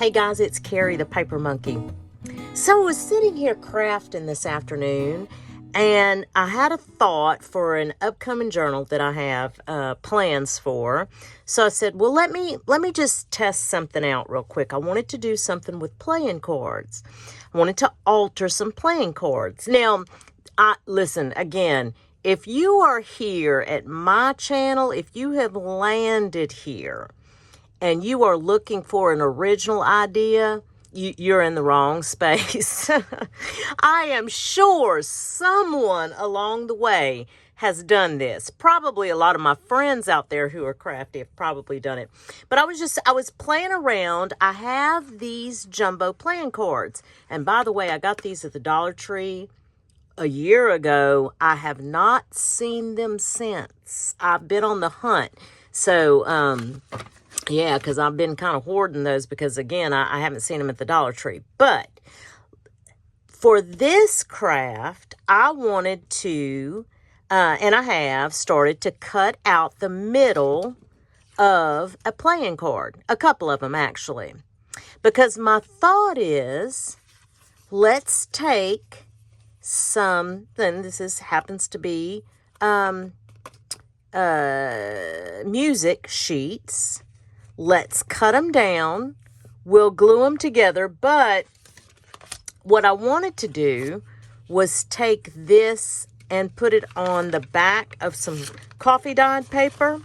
Hey guys, it's Carrie the Paper Monkey. So I was sitting here crafting this afternoon and I had a thought for an upcoming journal that I have plans for. So I said, well, let me just test something out real quick. I wanted to do something with playing cards. I wanted to alter some playing cards. Now, listen, again, if you are here at my channel, if you have landed here, and you are looking for an original idea, you're in the wrong space. I am sure someone along the way has done this. Probably a lot of my friends out there who are crafty have probably done it. But I was playing around. I have these jumbo playing cards. And by the way, I got these at the Dollar Tree a year ago. I have not seen them since. I've been on the hunt. So, yeah, because I've been kind of hoarding those because, again, I haven't seen them at the Dollar Tree. But for this craft, I wanted to, and I have started to cut out the middle of a playing card. A couple of them, actually. Because my thought is, let's take some, then happens to be music sheets. Let's cut them down. We'll glue them together. But what I wanted to do was take this and put it on the back of some coffee dyed paper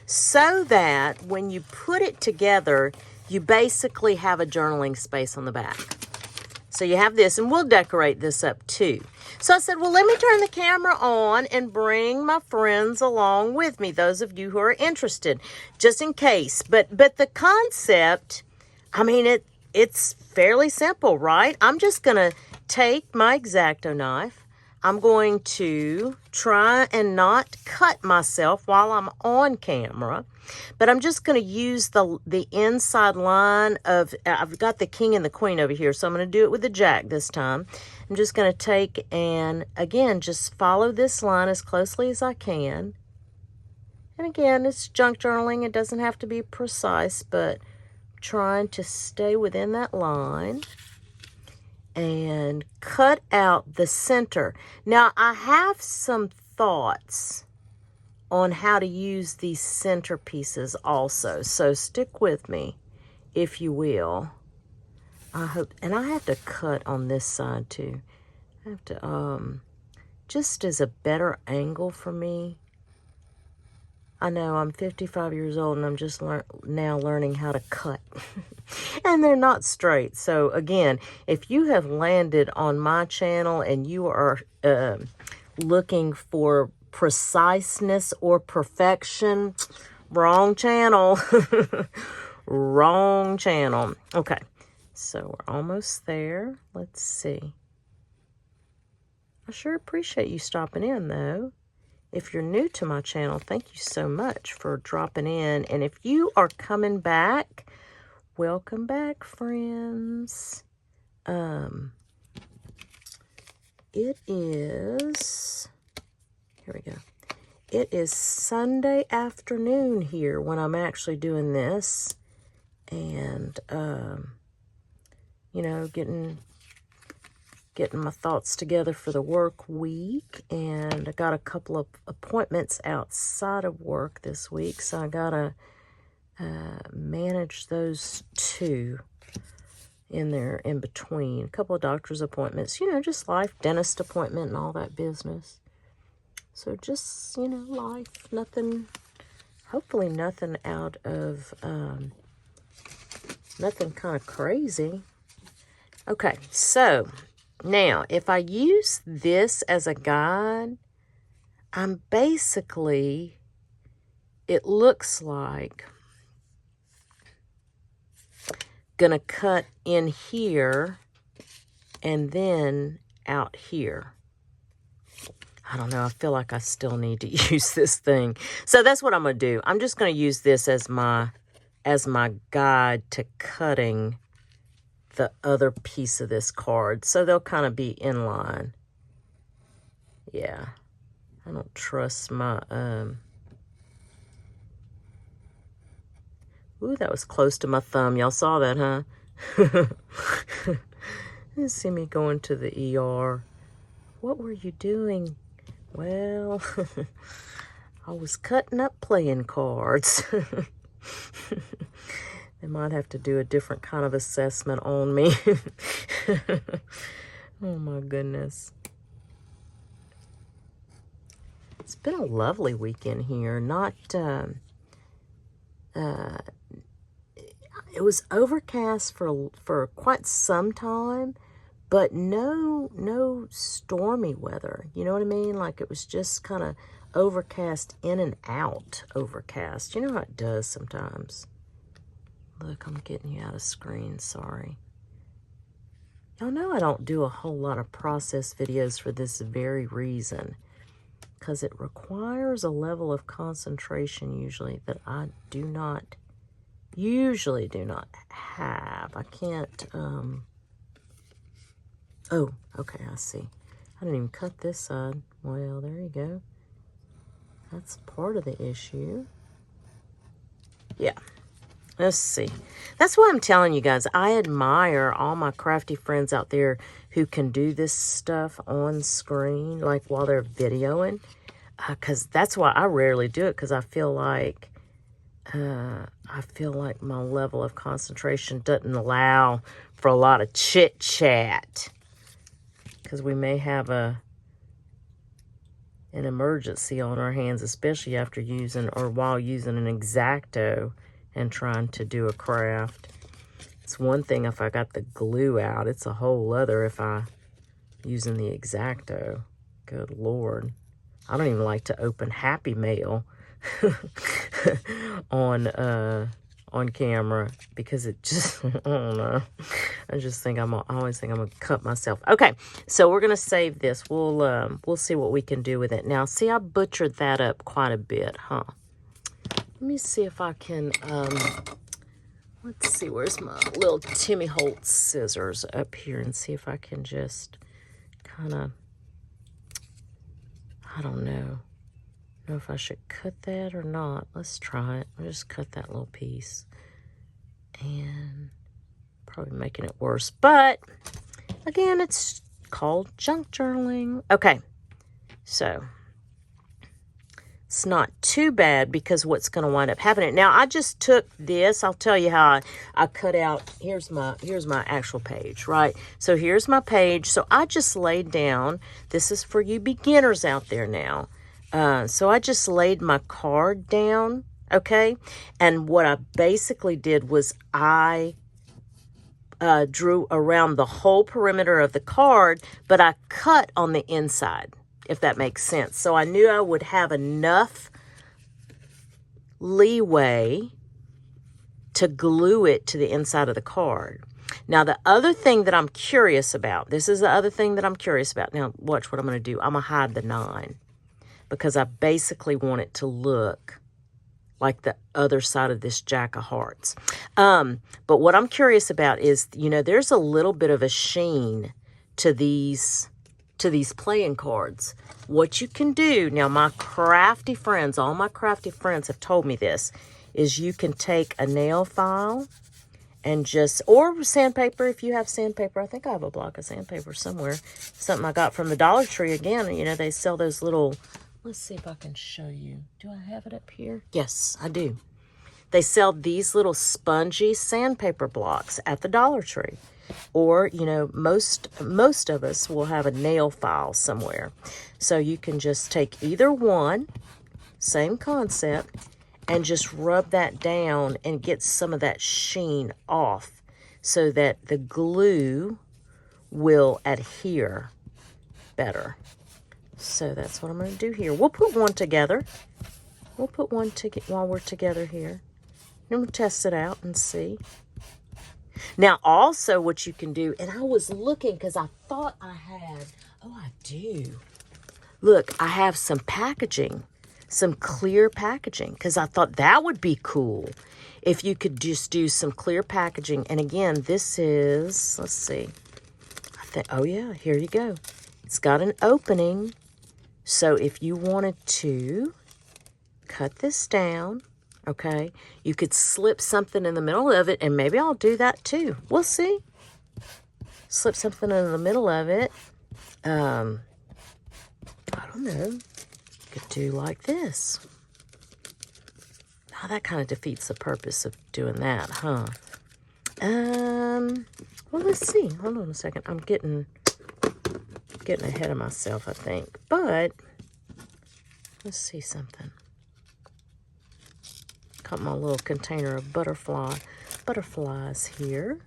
so that when you put it together, you basically have a journaling space on the back. So you have this, and we'll decorate this up too. So I said, well, let me turn the camera on and bring my friends along with me, those of you who are interested, just in case. But the concept, I mean, it's fairly simple, right? I'm just going to take my X-Acto knife. I'm going to try and not cut myself while I'm on camera. But I'm just going to use the inside line of, I've got the king and the queen over here, so I'm going to do it with the jack this time. I'm just going to take and, again, just follow this line as closely as I can. And again, it's junk journaling. It doesn't have to be precise, but I'm trying to stay within that line. And cut out the center. Now, I have some thoughts on how to use these center pieces also. So stick with me, if you will. I hope, and I have to cut on this side too. I have to, just as a better angle for me. I know I'm 55 years old and I'm just now learning how to cut. And they're not straight. So again, if you have landed on my channel and you are looking for preciseness or perfection, wrong channel. Wrong channel. Okay, so we're almost there. Let's see. I sure appreciate you stopping in, though. If you're new to my channel, thank you so much for dropping in. And if you are coming back, welcome back, friends. It is, here we go. It is Sunday afternoon here when I'm actually doing this. And, you know, getting my thoughts together for the work week. And I got a couple of appointments outside of work this week, so I gotta manage those too in there in between. A couple of doctor's appointments, you know, just life, dentist appointment and all that business. So just, you know, life, nothing, hopefully nothing out of, nothing kind of crazy. Okay, so now, if I use this as a guide, I'm basically, it looks like, gonna cut in here and then out here. I don't know, I feel like I still need to use this thing. So that's what I'm gonna do. I'm just gonna use this as my guide to cutting the other piece of this card, so they'll kind of be in line. Yeah, I don't trust my Ooh, that was close to my thumb. Y'all saw that, huh? You see me going to the ER. What were you doing? Well, I was cutting up playing cards. They might have to do a different kind of assessment on me. Oh my goodness. It's been a lovely weekend here. Not, it was overcast for quite some time, but no stormy weather. You know what I mean? Like it was just kind of overcast, in and out overcast. You know how it does sometimes. Look, I'm getting you out of screen, sorry. Y'all know I don't do a whole lot of process videos for this very reason, because it requires a level of concentration usually that I usually do not have. I can't, oh, okay, I see. I didn't even cut this side. Well, there you go. That's part of the issue. Yeah. Let's see. That's why I'm telling you guys, I admire all my crafty friends out there who can do this stuff on screen, like while they're videoing. Because that's why I rarely do it, because I feel like my level of concentration doesn't allow for a lot of chit chat. Because we may have an emergency on our hands, especially after using or while using an X-Acto and trying to do a craft. It's one thing if I got the glue out. It's a whole other if I using the X-Acto. Good Lord. I don't even like to open Happy Mail on camera because it just, I don't know. I always think I'm gonna cut myself. Okay, so we're gonna save this. We'll see what we can do with it. Now, see, I butchered that up quite a bit, huh? Let me see if I can, let's see, where's my little Timmy Holtz scissors up here, and see if I can just kind of, I don't know if I should cut that or not. Let's try it. I'll just cut that little piece. And probably making it worse. But, again, it's called junk journaling. Okay, so it's not too bad because what's going to wind up happening. Now, I just took this. I'll tell you how I cut out. Here's my actual page, right? So here's my page. So I just laid down. This is for you beginners out there now. So I just laid my card down, okay? And what I basically did was I drew around the whole perimeter of the card, but I cut on the inside, if that makes sense. So I knew I would have enough leeway to glue it to the inside of the card. Now, the other thing that I'm curious about, this is the other thing that I'm curious about. Now, watch what I'm going to do. I'm going to hide the 9 because I basically want it to look like the other side of this Jack of Hearts. But what I'm curious about is, there's a little bit of a sheen to these playing cards. What you can do, now my crafty friends, all my crafty friends have told me this, is you can take a nail file and or sandpaper if you have sandpaper. I think I have a block of sandpaper somewhere. Something I got from the Dollar Tree again. They sell those little, let's see if I can show you. Do I have it up here? Yes, I do. They sell these little spongy sandpaper blocks at the Dollar Tree. Or, most of us will have a nail file somewhere. So you can just take either one, same concept, and just rub that down and get some of that sheen off so that the glue will adhere better. So that's what I'm going to do here. We'll put one together. We'll put one while we're together here. And we'll test it out and see. Now, also what you can do, and I was looking because I thought I had, I do. Look, I have some packaging, some clear packaging, because I thought that would be cool if you could just do some clear packaging. And again, this is, let's see. Oh yeah, here you go. It's got an opening. So if you wanted to cut this down, Okay, you could slip something in the middle of it, and maybe I'll do that too. We'll see. Slip something in the middle of it. I don't know. Could do like this. Now that kind of defeats the purpose of doing that, huh? Well, let's see. Hold on a second. I'm getting ahead of myself, I think. But let's see something. Got my little container of butterflies here.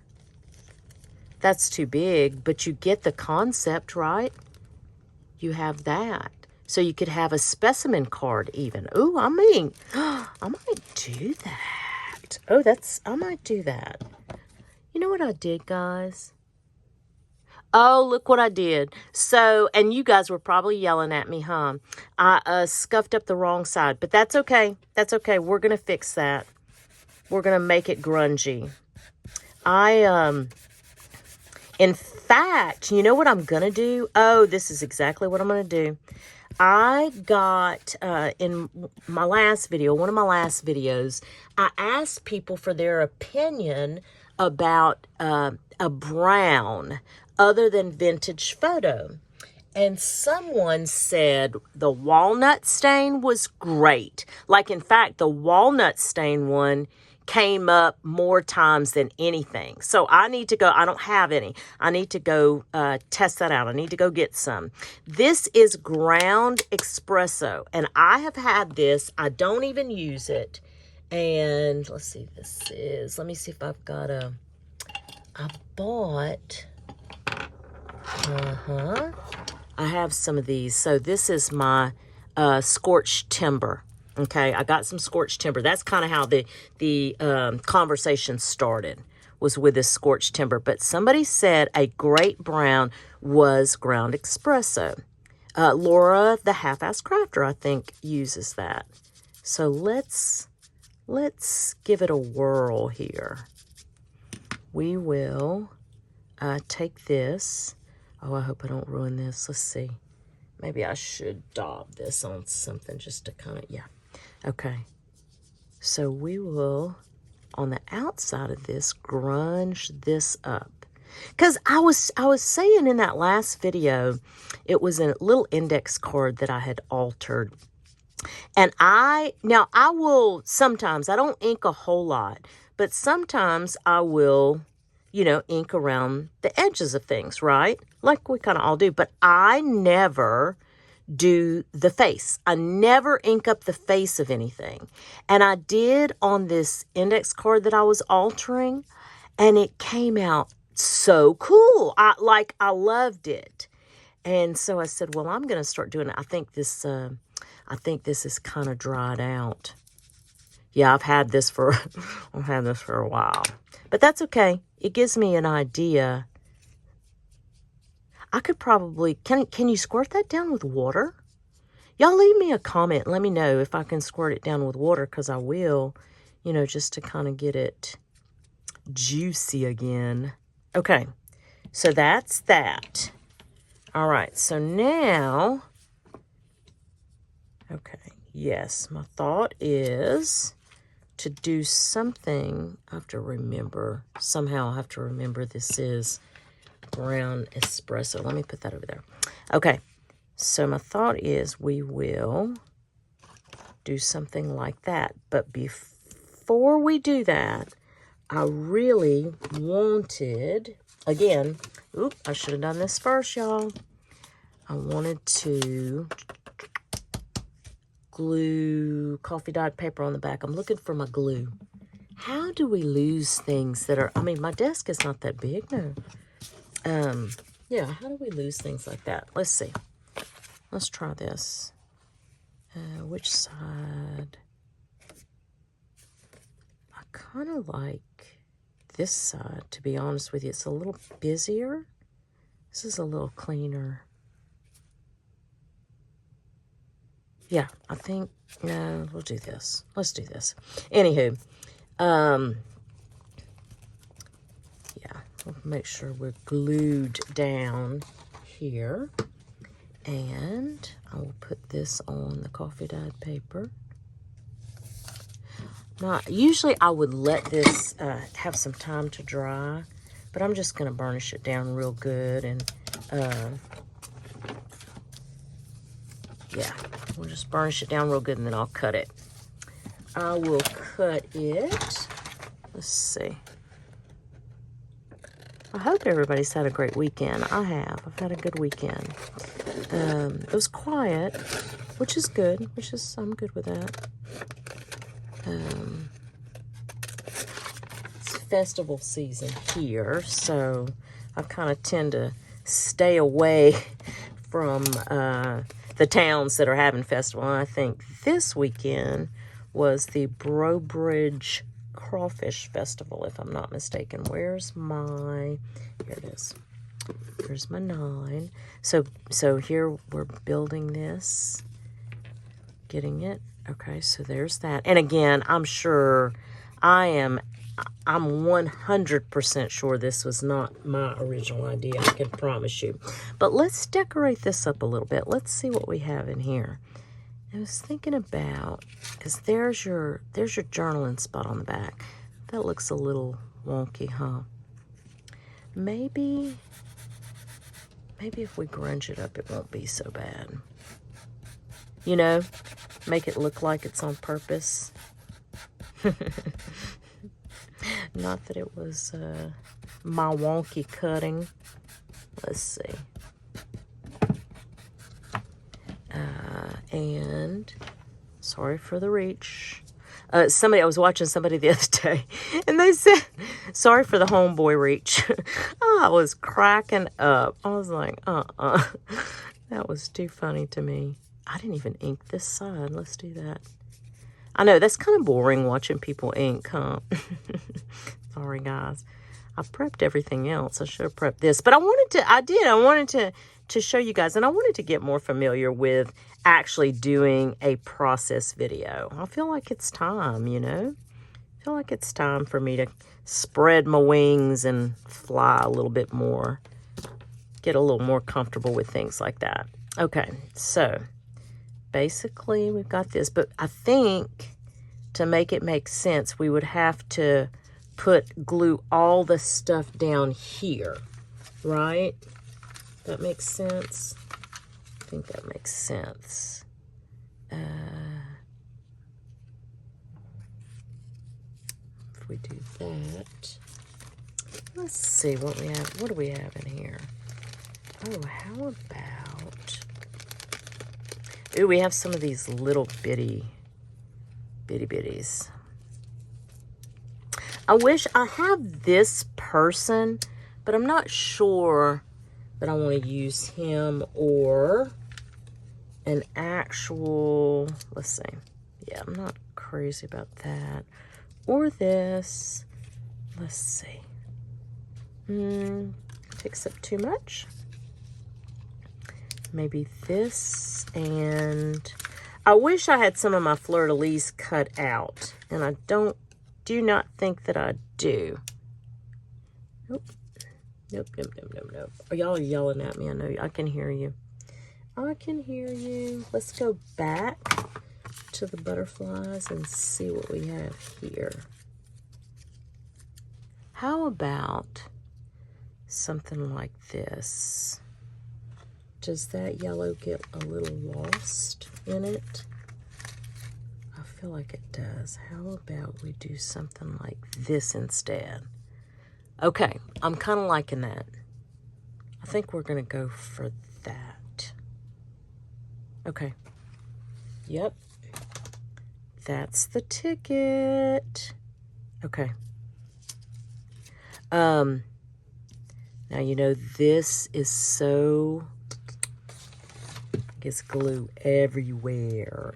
That's too big, but you get the concept, right? You have that. So you could have a specimen card even. Ooh, I might do that. Oh, I might do that. You know what I did, guys? Oh, look what I did. So, and you guys were probably yelling at me, huh? I scuffed up the wrong side, but that's okay. That's okay. We're going to fix that. We're going to make it grungy. In fact, you know what I'm going to do? Oh, this is exactly what I'm going to do. I got, in my last video, one of my last videos, I asked people for their opinion about a brown other than vintage photo. And someone said the walnut stain was great. Like, in fact, the walnut stain one came up more times than anything. So I need to go, I don't have any. I need to go test that out. I need to go get some. This is ground espresso. And I have had this. I don't even use it. And let's see, let me see if I've got I bought, I have some of these. So this is my scorched timber. Okay, I got some scorched timber. That's kind of how the conversation started, was with this scorched timber. But somebody said a great brown was ground espresso. Laura, the half-ass crafter, I think, uses that. So let's give it a whirl here. We will take this. Oh, I hope I don't ruin this. Let's see. Maybe I should daub this on something just to kind of, yeah. Okay. So we will, on the outside of this, grunge this up. Because I was saying in that last video, it was a little index card that I had altered. And now I will sometimes, I don't ink a whole lot, but sometimes I will, ink around the edges of things, right? Like we kind of all do. But I never do the face. I never ink up the face of anything. And I did on this index card that I was altering, and it came out so cool. I loved it. And so I said, well, I'm going to start doing it. I think this is kind of dried out. Yeah, I've had this for a while. But that's okay. It gives me an idea. I could probably, can you squirt that down with water? Y'all leave me a comment and let me know if I can squirt it down with water, because I will, just to kind of get it juicy again. Okay, so that's that. All right, so now, okay, yes, my thought is to do something. I have to remember, somehow I have to remember this is brown espresso. Let me put that over there. Okay, so my thought is we will do something like that. But before we do that, I really wanted, again, I should have done this first, y'all. I wanted to glue coffee dyed paper on the back. I'm looking for my glue. How do we lose things that are, my desk is not that big, no. Yeah, how do we lose things like that? Let's see. Let's try this. Which side? I kind of like this side, to be honest with you. It's a little busier. This is a little cleaner. Yeah, I think, no, we'll do this. Let's do this. Anywho, yeah, we'll make sure we're glued down here. And I will put this on the coffee dyed paper. Not usually I would let this have some time to dry, but I'm just going to burnish it down real good. And yeah, we'll just burnish it down real good and then I'll cut it. I will cut it. Let's see. I hope everybody's had a great weekend. I have. I've had a good weekend. It was quiet, which is good. I'm good with that. It's festival season here, so I kind of tend to stay away from the towns that are having festival. And I think this weekend was the Brobridge Crawfish Festival, if I'm not mistaken. Where's my... Here it is. Here's my 9. So here we're building this. Getting it. Okay, so there's that. And again, I'm sure I'm 100% sure this was not my original idea. I can promise you. But let's decorate this up a little bit. Let's see what we have in here. I was thinking about, because there's your journaling spot on the back. That looks a little wonky, huh? Maybe if we grunge it up, it won't be so bad. You know, make it look like it's on purpose. Not that it was my wonky cutting. Let's see. And sorry for the reach. I was watching somebody the other day, and they said, sorry for the homeboy reach. I was cracking up. I was like, that was too funny to me. I didn't even ink this side. Let's do that. I know, that's kind of boring watching people ink, huh? Sorry, guys. I prepped everything else. I should have prepped this. But I wanted to show you guys, and I wanted to get more familiar with actually doing a process video. I feel like it's time, you know? I feel like it's time for me to spread my wings and fly a little bit more. Get a little more comfortable with things like that. Okay, so basically we've got this, but I think to make it make sense, we would have to glue all the stuff down here, right? That makes sense? I think that makes sense. If we do that, let's see what we have. What do we have in here? Oh, how about... Ooh, we have some of these little bitties. I wish I have this person, but I'm not sure that I want to use him or an actual, let's see. Yeah, I'm not crazy about that. Or this. Let's see. Takes up too much. Maybe this, and I wish I had some of my fleur-de-lis cut out, and I do not think that I do. Nope. Oh, y'all are yelling at me. I know. I can hear you. Let's go back to the butterflies and see what we have here. How about something like this? Does that yellow get a little lost in it? I feel like it does. How about we do something like this instead? Okay, I'm kind of liking that. I think we're going to go for that. Okay. Yep. That's the ticket. Okay. Now, you know, this is so... Gets glue everywhere.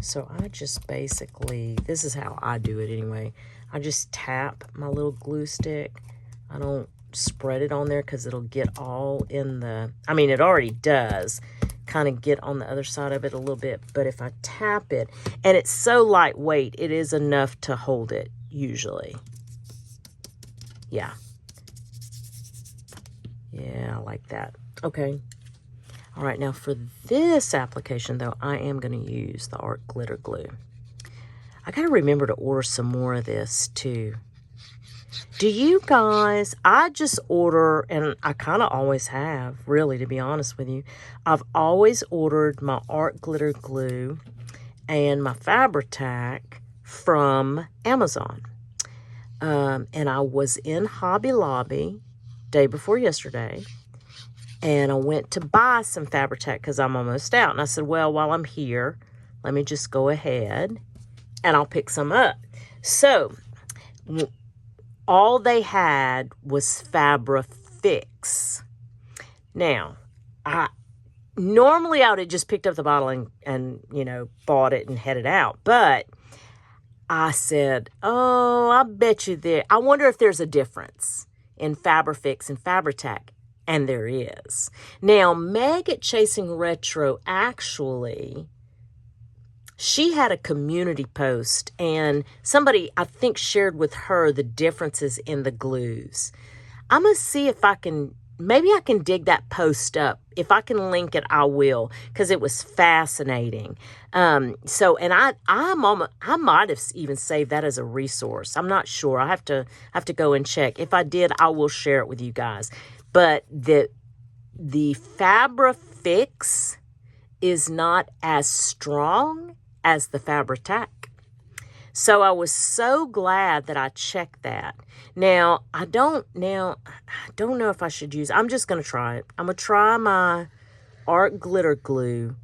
So I just basically, this is how I do it anyway. I just tap my little glue stick. I don't spread it on there because it'll get all in the, I mean, it already does kind of get on the other side of it a little bit. But if I tap it, and it's so lightweight, it is enough to hold it usually. Yeah. Yeah, I like that. Okay. All right, now for this application, though, I am going to use the Art Glitter Glue. I got to remember to order some more of this too. Do you guys, I just order, and I kind of always have, really, to be honest with you. I've always ordered my art glitter glue and my Fabri-Tac from Amazon. And I was in Hobby Lobby day before yesterday, and I went to buy some Fabri-Tac because I'm almost out. And I said, well, while I'm here, let me just go ahead and I'll pick some up. So all they had was Fabri-Fix. Now, normally I would have just picked up the bottle and bought it and headed out. But I said, oh, I bet you there. I wonder if there's a difference in Fabri-Fix and Fabri-Tac. And there is. Now, Meg at Chasing Retro, actually, she had a community post, and somebody, I think, shared with her the differences in the glues. I'm going to see if I can, maybe I can dig that post up. If I can link it, I will, because it was fascinating. And I might have even saved that as a resource. I'm not sure. I have to go and check. If I did, I will share it with you guys. But the Fabri-Fix is not as strong as the Fabri-Tac. So I was so glad that I checked that. Now, I don't know if I should use, I'm just going to try it. I'm going to try my art glitter glue.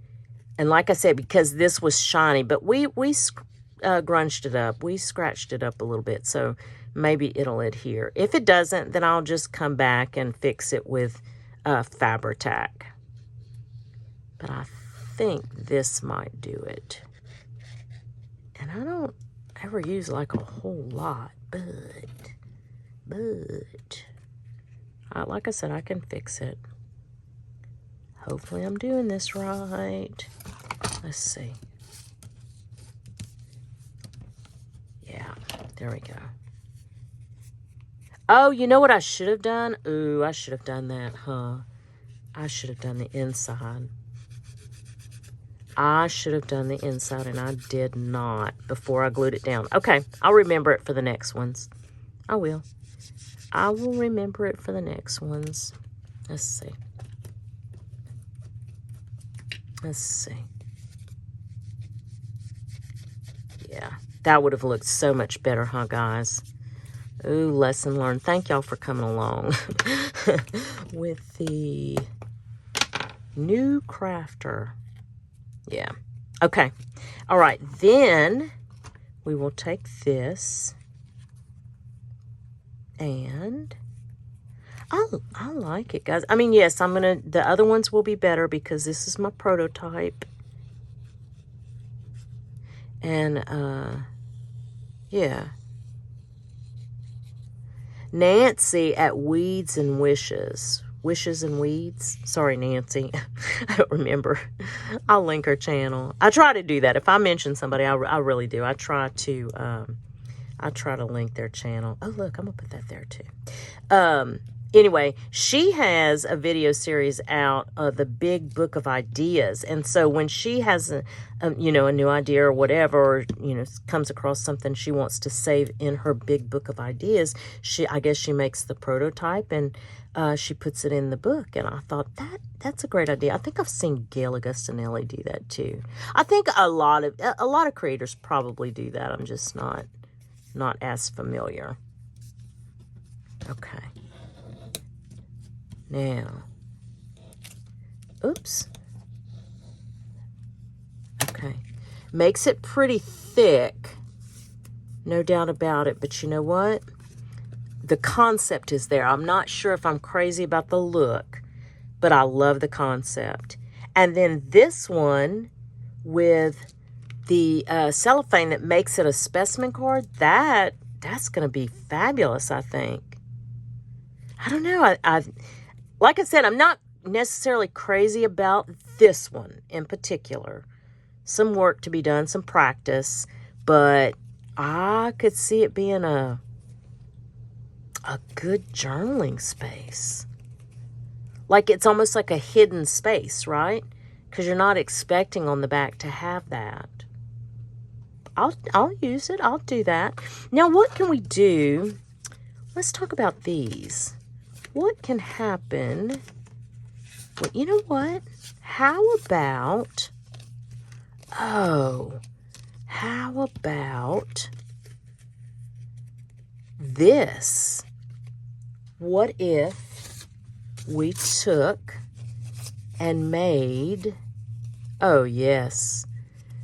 And like I said, because this was shiny, but we grunged it up. We scratched it up a little bit, so maybe it'll adhere. If it doesn't, then I'll just come back and fix it with Fabri-Tac. But I think this might do it. And I don't ever use like a whole lot, but like I said, I can fix it. Hopefully I'm doing this right. Let's see. Yeah, there we go. Oh, you know what I should have done? Ooh, I should have done that, huh? I should have done the inside. I should have done the inside, and I did not before I glued it down. Okay, I'll remember it for the next ones. I will. I will remember it for the next ones. Let's see. Let's see. Yeah, that would have looked so much better, huh, guys? Ooh, lesson learned. Thank y'all for coming along with the new crafter. Yeah. Okay. All right. Then we will take this and I like it, guys. I mean, yes, the other ones will be better because this is my prototype. And, yeah. Nancy at Weeds and Wishes. Wishes and Weeds. Sorry, Nancy. I don't remember. I'll link her channel. I try to do that. If I mention somebody, I really do. I try to link their channel. Oh, look, I'm going to put that there too. Anyway, she has a video series out, the Big Book of Ideas. And so when she has a new idea or whatever, or, comes across something she wants to save in her Big Book of Ideas, I guess she makes the prototype and she puts it in the book. And I thought that's a great idea. I think I've seen Gail Augustinelli do that too. I think a lot of creators probably do that. I'm just not as familiar. Okay. Now, oops. Okay. Makes it pretty thick. No doubt about it. But you know what? The concept is there. I'm not sure if I'm crazy about the look, but I love the concept. And then this one with the cellophane that makes it a specimen card, that's going to be fabulous, I think. I don't know. Like I said, I'm not necessarily crazy about this one in particular. Some work to be done, some practice, but I could see it being a good journaling space. Like it's almost like a hidden space, right? Because you're not expecting on the back to have that. I'll use it. I'll do that. Now, what can we do? Let's talk about these. What can happen? Well, you know what? How about this? What if we took and made, oh yes,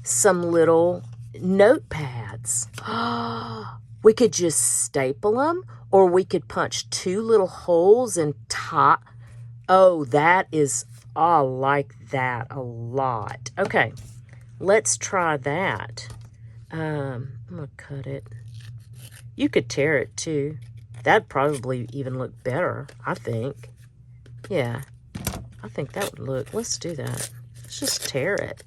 some little notepads? We could just staple them, or we could punch 2 little holes and tie. Oh, I like that a lot. Okay, let's try that. I'm gonna cut it. You could tear it too. That'd probably even look better, I think. Yeah, I think that would look, let's do that. Let's just tear it.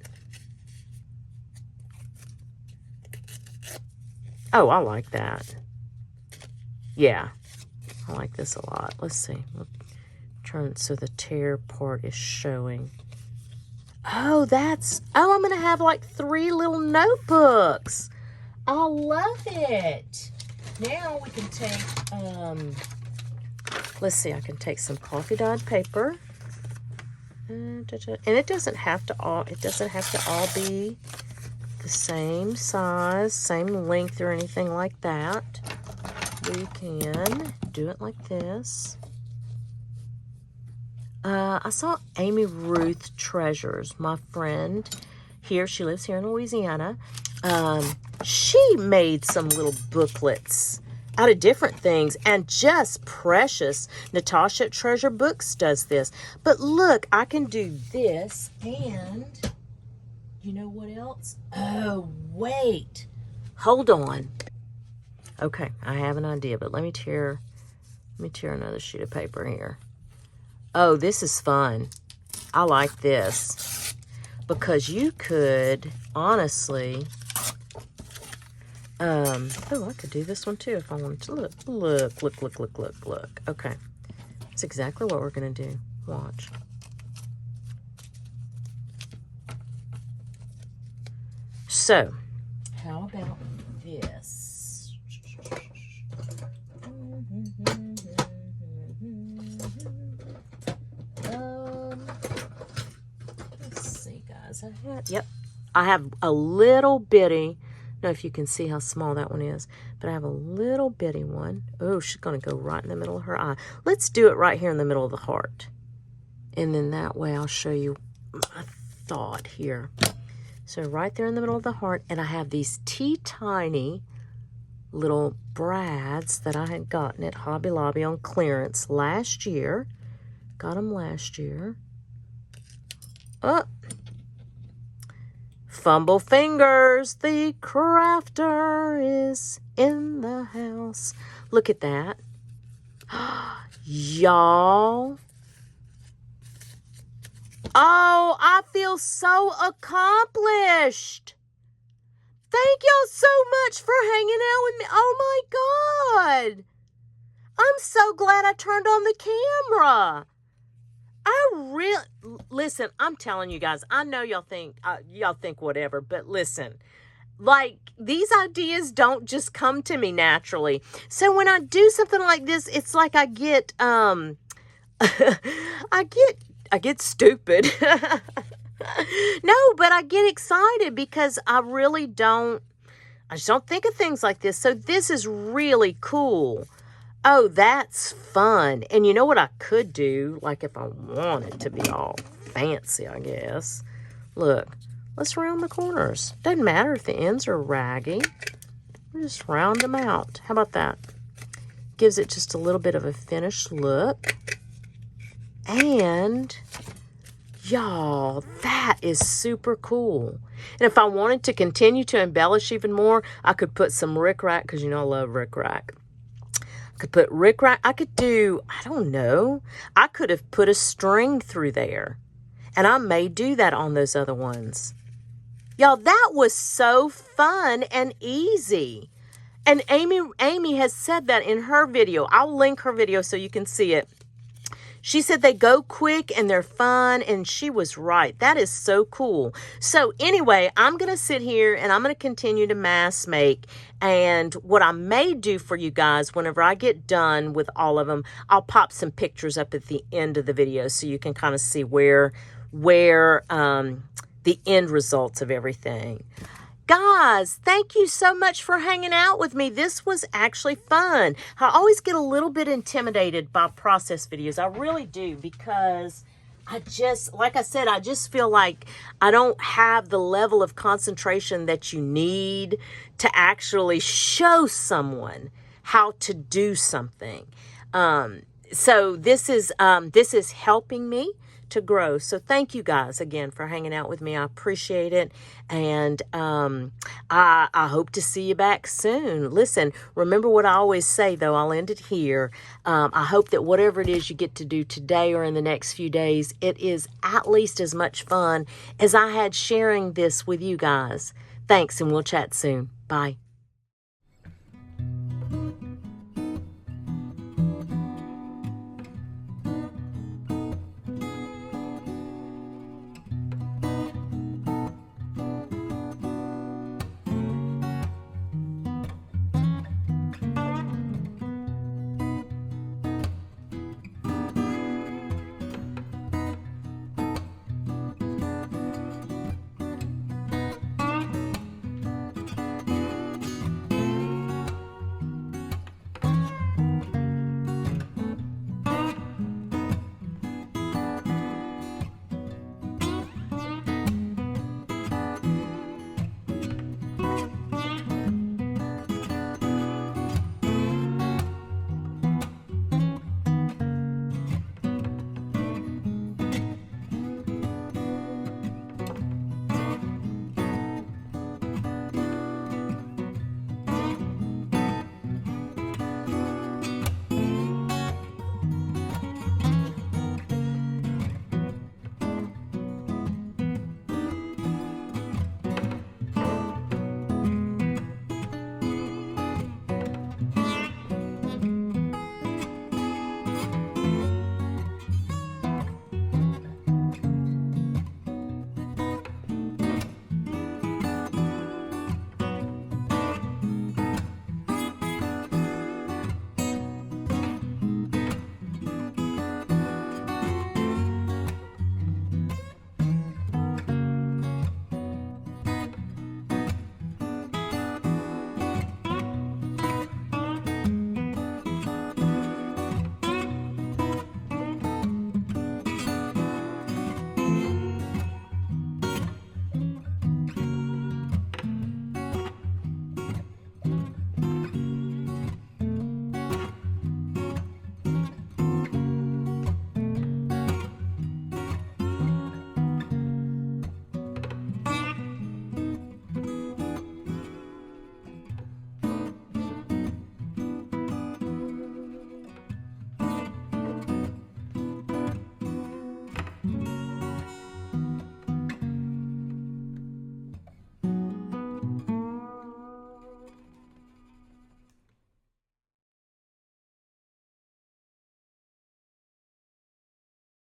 Oh, I like that. Yeah, I like this a lot. Let's see. We'll turn so the tear part is showing. Oh, I'm going to have like 3 little notebooks. I love it. Now we can take, let's see, I can take some coffee dyed paper. And it doesn't have to all be the same size, same length or anything like that. We can do it like this. I saw Amy Ruth Treasures, my friend here. She lives here in Louisiana. She made some little booklets out of different things, and just precious. Natasha at Treasure Books does this. But look, I can do this, and you know what else? Oh, wait. Hold on. Okay, I have an idea, but let me tear another sheet of paper here. Oh, this is fun. I like this because you could honestly, oh, I could do this one too if I wanted to. Look. Okay, that's exactly what we're gonna do. Watch. So, how about this? Let's see, guys. I have a little bitty. I don't know if you can see how small that one is, but I have a little bitty one. Oh, she's going to go right in the middle of her eye. Let's do it right here in the middle of the heart. And then that way I'll show you my thought here. So right there in the middle of the heart, and I have these teeny little brads that I had gotten at Hobby Lobby on clearance last year. Got them last year. Oh, fumble fingers, the crafter is in the house. Look at that. Y'all. Oh, I feel so accomplished. Thank y'all so much for hanging out with me. Oh my God. I'm so glad I turned on the camera. Listen, I'm telling you guys, I know y'all think whatever, but listen, like, these ideas don't just come to me naturally. So when I do something like this, it's like I get, I get stupid. No, but I get excited because I just don't think of things like this. So this is really cool. Oh, that's fun. And you know what I could do? Like if I wanted to be all fancy, I guess. Look, let's round the corners. Doesn't matter if the ends are raggy. Just round them out. How about that? Gives it just a little bit of a finished look. And y'all, that is super cool. And if I wanted to continue to embellish even more, I could put some rickrack, because you know I love rickrack. Could put rickrack. I could do, I don't know. I could have put a string through there. And I may do that on those other ones. Y'all, that was so fun and easy. And Amy has said that in her video. I'll link her video so you can see it. She said they go quick and they're fun, and she was right. That is so cool. So anyway, I'm going to sit here and I'm going to continue to mass make. And what I may do for you guys, whenever I get done with all of them, I'll pop some pictures up at the end of the video so you can kind of see where the end results of everything. Guys, thank you so much for hanging out with me. This was actually fun. I always get a little bit intimidated by process videos. I really do, because like I said, I just feel like I don't have the level of concentration that you need to actually show someone how to do something. So this is helping me to grow. So thank you guys again for hanging out with me. I appreciate it. And I hope to see you back soon. Listen, remember what I always say, though. I'll end it here. I hope that whatever it is you get to do today or in the next few days, it is at least as much fun as I had sharing this with you guys. Thanks, and we'll chat soon. Bye.